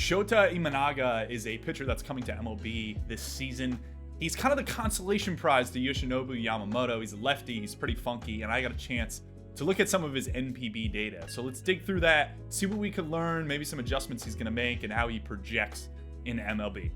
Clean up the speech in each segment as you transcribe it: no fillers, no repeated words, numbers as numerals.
Shota Imanaga is a pitcher that's coming to MLB this season. He's kind of the consolation prize to Yoshinobu Yamamoto. He's a lefty, he's pretty funky, and I got a chance to look at some of his NPB data. So let's dig through that, see what we could learn, maybe some adjustments he's going to make, and how he projects in MLB.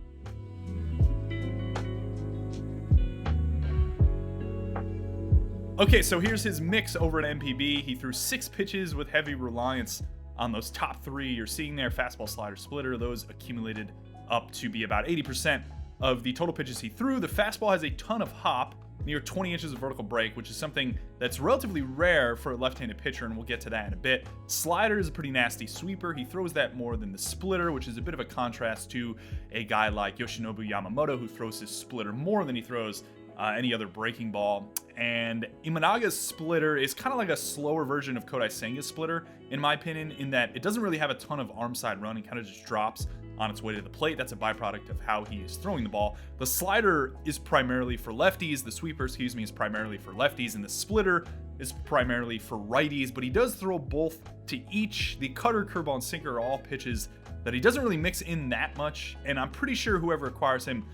Okay, so here's his mix over at NPB. He threw 6 pitches with heavy reliance on those top 3 you're seeing there, fastball, slider, splitter. Those accumulated up to be about 80% of the total pitches he threw. The fastball has a ton of hop, near 20 inches of vertical break, which is something that's relatively rare for a left-handed pitcher, and we'll get to that in a bit. Slider is a pretty nasty sweeper. He throws that more than the splitter, which is a bit of a contrast to a guy like Yoshinobu Yamamoto, who throws his splitter more than he throws any other breaking ball. And Imanaga's splitter is kind of like a slower version of Kodai Senga's splitter, in my opinion, in that it doesn't really have a ton of arm side run and kind of just drops on its way to the plate. That's a byproduct of how he is throwing the ball. The slider is primarily for lefties, the sweeper, is primarily for lefties, and the splitter is primarily for righties, but he does throw both to each. The cutter, curveball, and sinker are all pitches that he doesn't really mix in that much, and I'm pretty sure whoever acquires him,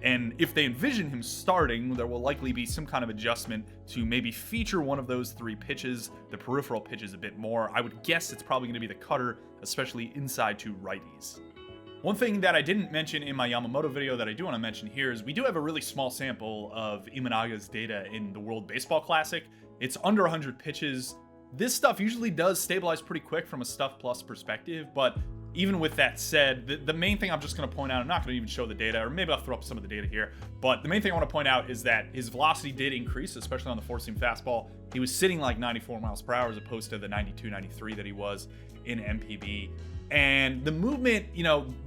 and if they envision him starting, there will likely be some kind of adjustment to maybe feature one of those 3 pitches, the peripheral pitches, a bit more. I would guess it's probably going to be the cutter, especially inside to righties. One thing that I didn't mention in my Yamamoto video that I do want to mention here is we do have a really small sample of Imanaga's data in the World Baseball Classic. It's under 100 pitches. This stuff usually does stabilize pretty quick from a stuff plus perspective, but even with that said, the main thing I'm just going to point out, I'm not going to even show the data, or maybe I'll throw up some of the data here, but the main thing I want to point out is that his velocity did increase, especially on the 4-seam fastball. He was sitting like 94 miles per hour as opposed to the 92, 93 that he was in MPB. And the movement,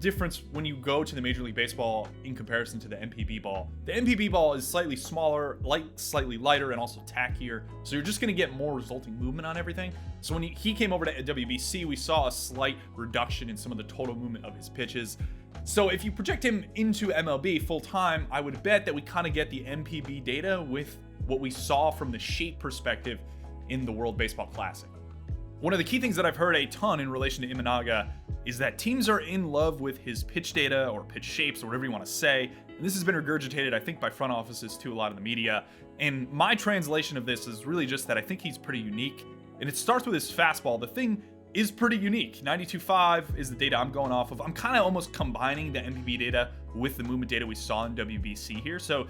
difference when you go to the Major League Baseball in comparison to the NPB ball. The NPB ball is slightly smaller, slightly lighter, and also tackier. So you're just going to get more resulting movement on everything. So when he came over to WBC, we saw a slight reduction in some of the total movement of his pitches. So if you project him into MLB full time, I would bet that we kind of get the NPB data with what we saw from the shape perspective in the World Baseball Classic. One of the key things that I've heard a ton in relation to Imanaga is that teams are in love with his pitch data or pitch shapes or whatever you want to say. And this has been regurgitated, I think, by front offices to a lot of the media. And my translation of this is really just that I think he's pretty unique. And it starts with his fastball. The thing is pretty unique. 92.5 is the data I'm going off of. I'm kind of almost combining the NPB data with the movement data we saw in WBC here. So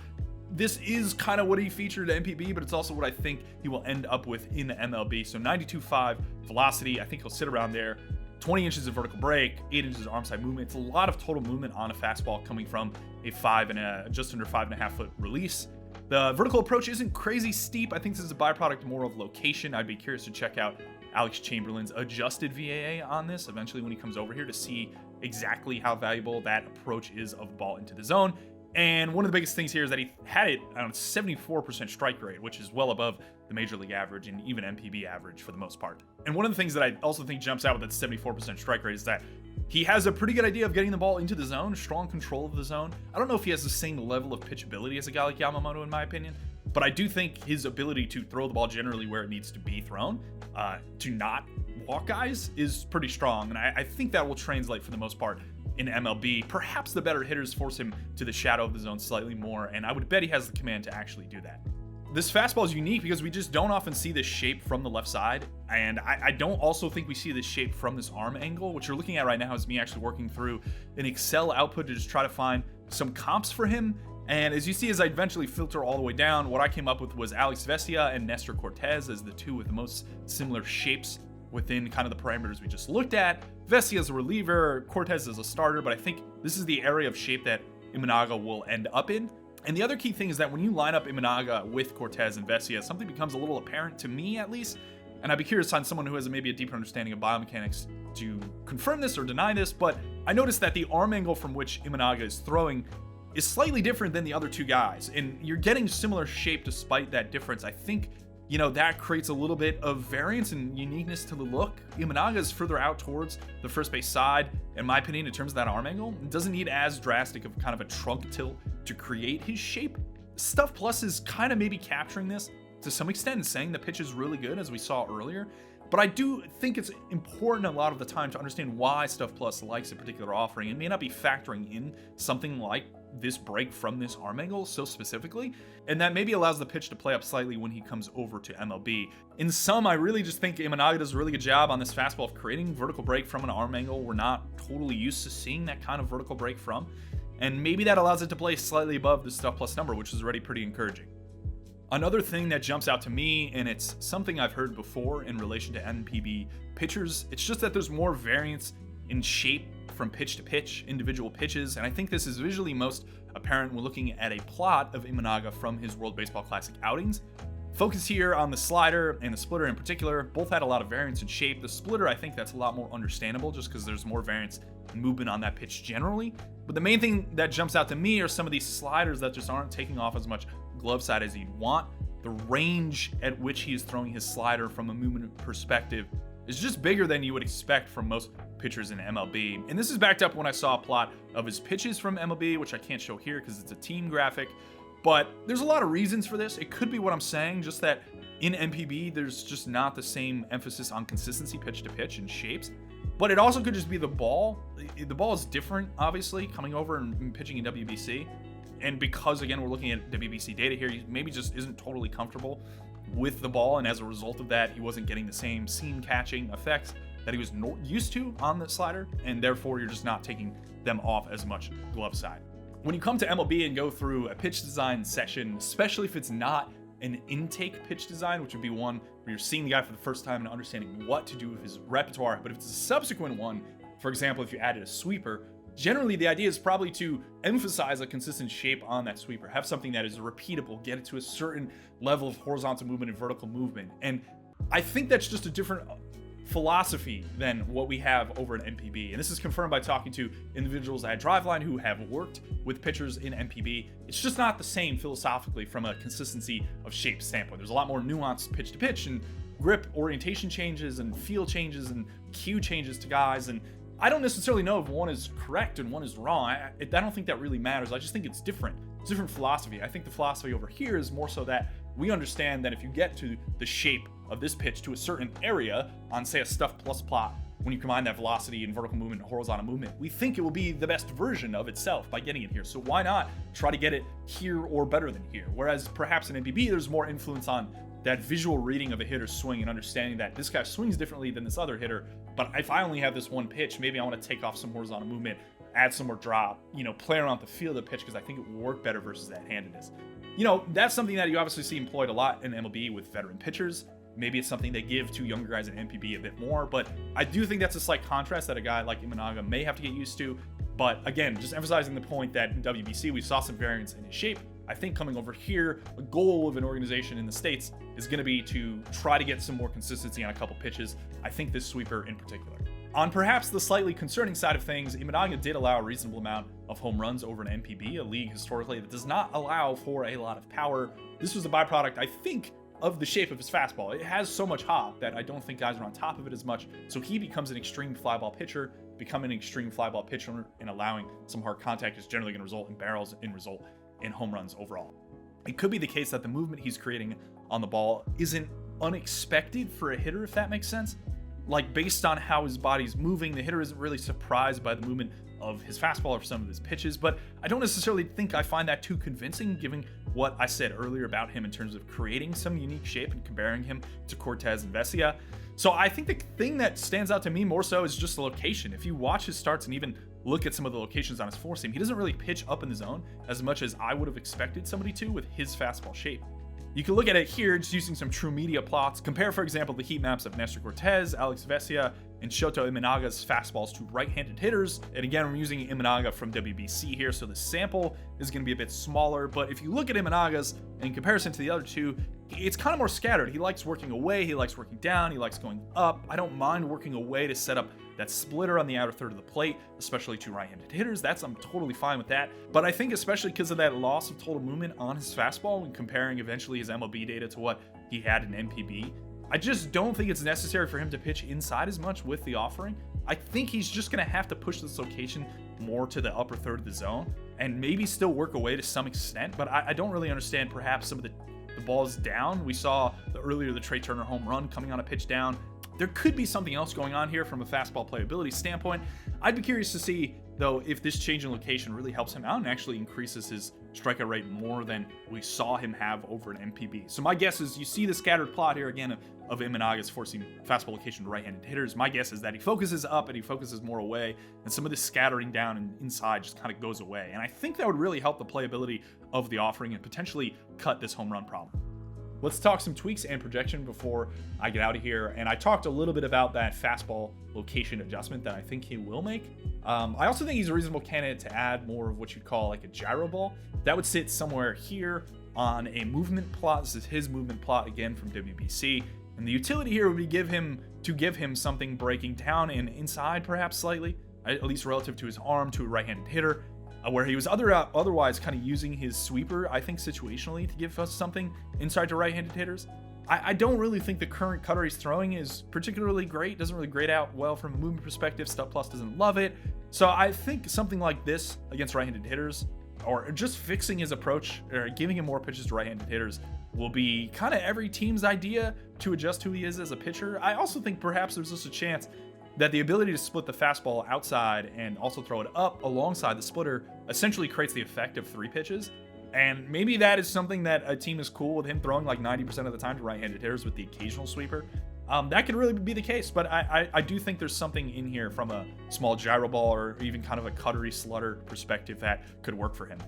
this is kind of what he featured at NPB, but it's also what I think he will end up with in the MLB. So 92.5 velocity, I think he'll sit around there. 20 inches of vertical break, 8 inches of arm side movement. It's a lot of total movement on a fastball coming from a just under 5.5 foot release. The vertical approach isn't crazy steep. I think this is a byproduct more of location. I'd be curious to check out Alex Chamberlain's adjusted VAA on this eventually when he comes over here to see exactly how valuable that approach is of ball into the zone. And one of the biggest things here is that he had it on a 74% strike rate, which is well above the Major League average and even MPB average for the most part. And one of the things that I also think jumps out with that 74% strike rate is that he has a pretty good idea of getting the ball into the zone, strong control of the zone. I don't know if he has the same level of pitchability as a guy like Yamamoto, in my opinion, but I do think his ability to throw the ball generally where it needs to be thrown, to not walk guys, is pretty strong. And I think that will translate for the most part in MLB. Perhaps the better hitters force him to the shadow of the zone slightly more, and I would bet he has the command to actually do that. This fastball is unique because we just don't often see this shape from the left side, and I don't also think we see this shape from this arm angle. What you're looking at right now is me actually working through an Excel output to just try to find some comps for him. And as you see, as I eventually filter all the way down, what I came up with was Alex Vesia and Nestor Cortez as the two with the most similar shapes within kind of the parameters we just looked at. Vesia is a reliever, Cortez is a starter, but I think this is the area of shape that Imanaga will end up in. And the other key thing is that when you line up Imanaga with Cortez and Vesia, something becomes a little apparent to me, at least. And I'd be curious on someone who has maybe a deeper understanding of biomechanics to confirm this or deny this, but I noticed that the arm angle from which Imanaga is throwing is slightly different than the other two guys. And you're getting similar shape despite that difference. I think that creates a little bit of variance and uniqueness to the look. Imanaga is further out towards the first base side, in my opinion, in terms of that arm angle. It doesn't need as drastic of kind of a trunk tilt to create his shape. Stuff Plus is kind of maybe capturing this to some extent and saying the pitch is really good, as we saw earlier. But I do think it's important a lot of the time to understand why Stuff Plus likes a particular offering and may not be factoring in something like this break from this arm angle so specifically, and that maybe allows the pitch to play up slightly when he comes over to MLB. In sum, I really just think Imanaga does a really good job on this fastball of creating vertical break from an arm angle we're not totally used to seeing that kind of vertical break from, and maybe that allows it to play slightly above the Stuff Plus number, which is already pretty encouraging. Another thing that jumps out to me, and it's something I've heard before in relation to NPB pitchers, it's just that there's more variance in shape from pitch to pitch, individual pitches, and I think this is visually most apparent when looking at a plot of Imanaga from his World Baseball Classic outings. Focus here on the slider and the splitter in particular. Both had a lot of variance in shape. The splitter, I think that's a lot more understandable just because there's more variance in movement on that pitch generally. But the main thing that jumps out to me are some of these sliders that just aren't taking off as much glove side as you'd want. The range at which he is throwing his slider from a movement perspective is just bigger than you would expect from most pitchers in MLB. And this is backed up when I saw a plot of his pitches from MLB, which I can't show here because it's a team graphic. But there's a lot of reasons for this. It could be what I'm saying, just that in NPB, there's just not the same emphasis on consistency pitch to pitch and shapes. But it also could just be the ball. The ball is different, obviously, coming over and pitching in WBC. And because, again, we're looking at WBC data here, he maybe just isn't totally comfortable with the ball, and as a result of that, he wasn't getting the same seam catching effects that he was used to on the slider, and therefore you're just not taking them off as much glove side. When you come to MLB and go through a pitch design session, especially if it's not an intake pitch design, which would be one where you're seeing the guy for the first time and understanding what to do with his repertoire, but if it's a subsequent one, for example, if you added a sweeper, generally the idea is probably to emphasize a consistent shape on that sweeper, have something that is repeatable, get it to a certain level of horizontal movement and vertical movement. And I think that's just a different philosophy than what we have over at NPB. And this is confirmed by talking to individuals at Driveline who have worked with pitchers in NPB. It's just not the same philosophically from a consistency of shape standpoint. There's a lot more nuanced pitch to pitch and grip orientation changes and feel changes and cue changes to guys. And I don't necessarily know if one is correct and one is wrong. I don't think that really matters. I just think it's different. It's different philosophy. I think the philosophy over here is more so that we understand that if you get to the shape of this pitch to a certain area on, say, a Stuff Plus plot, when you combine that velocity and vertical movement and horizontal movement, we think it will be the best version of itself by getting it here. So why not try to get it here or better than here? Whereas perhaps in NPB, there's more influence on that visual reading of a hitter's swing and understanding that this guy swings differently than this other hitter. But if I only have this one pitch, maybe I want to take off some horizontal movement, add some more drop, play around the feel of the pitch because I think it will work better versus that handedness. That's something that you obviously see employed a lot in MLB with veteran pitchers. Maybe it's something they give to younger guys in NPB a bit more, but I do think that's a slight contrast that a guy like Imanaga may have to get used to. But again, just emphasizing the point that in WBC, we saw some variance in his shape. I think coming over here, a goal of an organization in the States is going to be to try to get some more consistency on a couple pitches. I think this sweeper in particular. On perhaps the slightly concerning side of things, Imanaga did allow a reasonable amount of home runs over an NPB, a league historically that does not allow for a lot of power. This was a byproduct, I think, of the shape of his fastball. It has so much hop that I don't think guys are on top of it as much, so he becomes an extreme fly ball pitcher. Becoming an extreme fly ball pitcher and allowing some hard contact is generally going to result in barrels and result in home runs overall. It could be the case that the movement he's creating on the ball isn't unexpected for a hitter, if that makes sense. Like, based on how his body's moving, the hitter isn't really surprised by the movement of his fastball or some of his pitches, but I don't necessarily think I find that too convincing given what I said earlier about him in terms of creating some unique shape and comparing him to Cortez and Vesia. So I think the thing that stands out to me more so is just the location. If you watch his starts and even look at some of the locations on his four seam, he doesn't really pitch up in the zone as much as I would have expected somebody to with his fastball shape. You can look at it here just using some TruMedia plots. Compare, for example, the heat maps of Nestor Cortez, Alex Vesia, and Shota Imanaga's fastballs to right-handed hitters. And again, we're using Imanaga from WBC here, so the sample is going to be a bit smaller. But if you look at Imanaga's in comparison to the other two, it's kind of more scattered. He likes working away, he likes working down, he likes going up. I don't mind working away to set up that splitter on the outer third of the plate, especially to right-handed hitters. I'm totally fine with that. But I think especially because of that loss of total movement on his fastball when comparing eventually his MLB data to what he had in NPB, I just don't think it's necessary for him to pitch inside as much with the offering. I think he's just going to have to push this location more to the upper third of the zone and maybe still work away to some extent. But I don't really understand perhaps some of the balls down. We saw earlier the Trey Turner home run coming on a pitch down. there could be something else going on here from a fastball playability standpoint. I'd be curious to see, though, if this change in location really helps him out and actually increases his strikeout rate more than we saw him have over an NPB. So my guess is, you see the scattered plot here again of Imanaga's forcing fastball location to right-handed hitters. My guess is that he focuses up and he focuses more away, and some of this scattering down and inside just kind of goes away. And I think that would really help the playability of the offering and potentially cut this home run problem. Let's talk some tweaks and projection before I get out of here. And I talked a little bit about that fastball location adjustment that I think he will make. I also think he's a reasonable candidate to add more of what you'd call like a gyro ball. That would sit somewhere here on a movement plot. This is his movement plot again from WBC. And the utility here would be give him something breaking down and inside perhaps slightly, at least relative to his arm to a right-handed hitter. Where he was otherwise kind of using his sweeper, I think, situationally to give us something inside to right-handed hitters. I don't really think the current cutter he's throwing is particularly great. Doesn't really grade out well from a movement perspective. Stub Plus doesn't love it. So I think something like this against right-handed hitters, or just fixing his approach, or giving him more pitches to right-handed hitters, will be kind of every team's idea to adjust who he is as a pitcher. I also think perhaps there's just a chance that the ability to split the fastball outside and also throw it up alongside the splitter essentially creates the effect of 3 pitches. And maybe that is something that a team is cool with him throwing like 90% of the time to right-handed hitters with the occasional sweeper. That could really be the case, but I do think there's something in here from a small gyro ball or even kind of a cuttery slutter perspective that could work for him.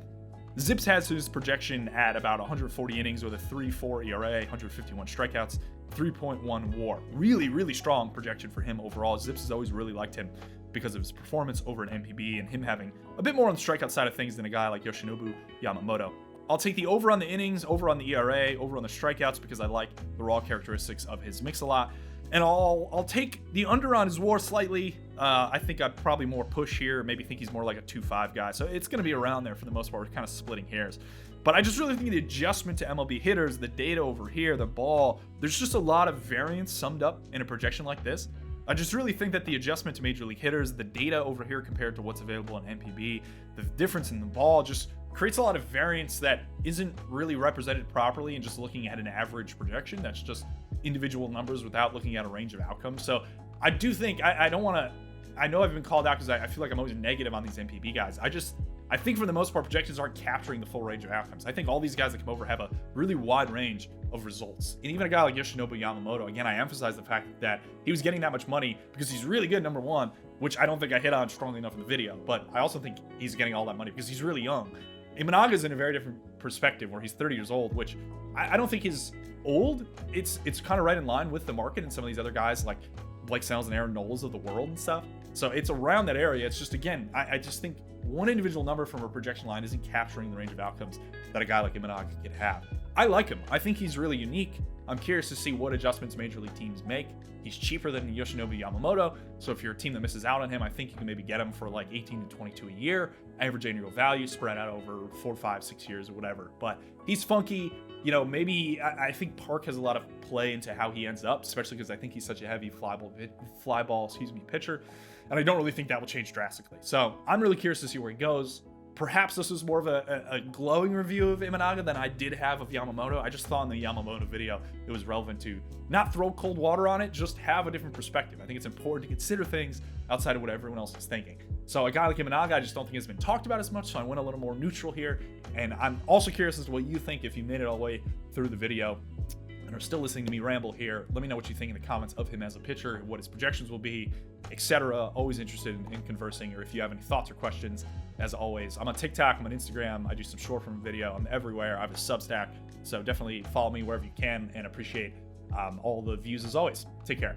Zips has his projection at about 140 innings with a 3.4 ERA, 151 strikeouts, 3.1 WAR. Really, really strong projection for him overall. Zips has always really liked him because of his performance over an NPB and him having a bit more on the strikeout side of things than a guy like Yoshinobu Yamamoto. I'll take the over on the innings, over on the ERA, over on the strikeouts because I like the raw characteristics of his mix a lot. And I'll take the under on his WAR slightly. I think I'd probably more push here. Maybe think he's more like a 2.5 guy. So it's going to be around there for the most part. We're kind of splitting hairs. But I just really think the adjustment to MLB hitters, the data over here, the ball, there's just a lot of variance summed up in a projection like this. I just really think that the adjustment to major league hitters, the data over here compared to what's available in NPB, the difference in the ball just creates a lot of variance that isn't really represented properly and just looking at an average projection. That's just individual numbers without looking at a range of outcomes. So I do think, I don't want to, I know I've been called out because I feel like I'm always negative on these NPB guys. I think for the most part, projections aren't capturing the full range of outcomes. I think all these guys that come over have a really wide range of results. And even a guy like Yoshinobu Yamamoto, again, I emphasize the fact that he was getting that much money because he's really good, number one, which I don't think I hit on strongly enough in the video, but I also think he's getting all that money because he's really young. Imanaga's in a very different perspective where he's 30 years old, which I don't think is old. It's kind of right in line with the market and some of these other guys like Blake Snells and Aaron Knowles of the world and stuff. So it's around that area. It's just, again, I just think one individual number from a projection line isn't capturing the range of outcomes that a guy like Imanaga could have. I like him. I think he's really unique. I'm curious to see what adjustments major league teams make. He's cheaper than Yoshinobu Yamamoto, so if you're a team that misses out on him, I think you can maybe get him for like 18 to 22 a year, average annual value spread out over 4, 5, 6 years or whatever. But he's funky. You know, maybe I think Park has a lot of play into how he ends up, especially because I think he's such a heavy fly ball pitcher, and I don't really think that will change drastically. So I'm really curious to see where he goes. Perhaps this was more of a glowing review of Imanaga than I did have of Yamamoto. I just thought in the Yamamoto video it was relevant to not throw cold water on it, just have a different perspective. I think it's important to consider things outside of what everyone else is thinking. So a guy like Imanaga, I just don't think has been talked about as much, so I went a little more neutral here. And I'm also curious as to what you think if you made it all the way through the video and are still listening to me ramble here. Let me know what you think in the comments of him as a pitcher, what his projections will be, etc. Always interested in conversing, or if you have any thoughts or questions, as always. I'm on TikTok, I'm on Instagram, I do some short form video, I'm everywhere. I have a Substack, so definitely follow me wherever you can, and appreciate all the views as always. Take care.